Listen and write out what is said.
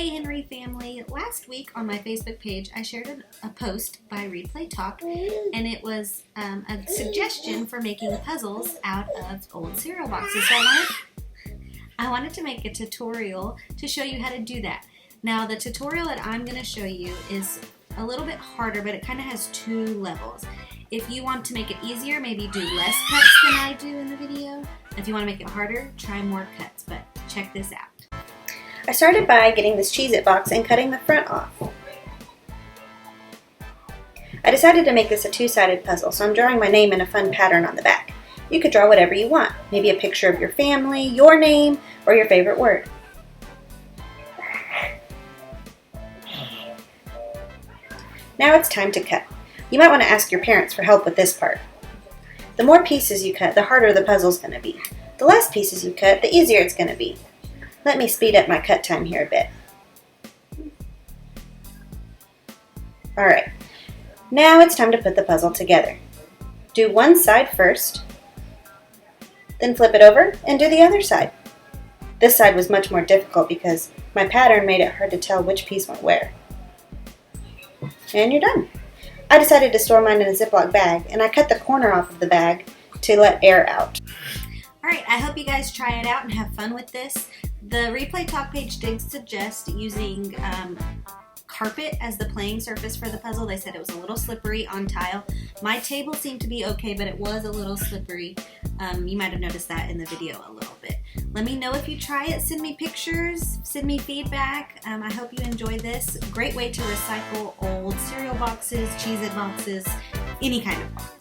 Hey Henry family, last week on my Facebook page I shared a post by ReadPlayTalk, and it was a suggestion for making puzzles out of old cereal boxes. So I wanted to make a tutorial to show you how to do that. Now the tutorial that I'm going to show you is a little bit harder, but it kind of has two levels. If you want to make it easier, maybe do less cuts than I do in the video. If you want to make it harder, try more cuts, but check this out. I started by getting this Cheez-It box and cutting the front off. I decided to make this a two-sided puzzle, so I'm drawing my name in a fun pattern on the back. You could draw whatever you want, maybe a picture of your family, your name, or your favorite word. Now it's time to cut. You might want to ask your parents for help with this part. The more pieces you cut, the harder the puzzle's going to be. The less pieces you cut, the easier it's going to be. Let me speed up my cut time here a bit. Alright, now it's time to put the puzzle together. Do one side first, then flip it over and do the other side. This side was much more difficult because my pattern made it hard to tell which piece went where. And you're done. I decided to store mine in a Ziploc bag, and I cut the corner off of the bag to let air out. Alright, I hope you guys try it out and have fun with this. The ReadPlayTalk page did suggest using carpet as the playing surface for the puzzle. They said it was a little slippery on tile. My table seemed to be okay, but it was a little slippery. You might have noticed that in the video a little bit. Let me know if you try it. Send me pictures, send me feedback. I hope you enjoy this. Great way to recycle old cereal boxes, Cheez-It boxes, any kind of box.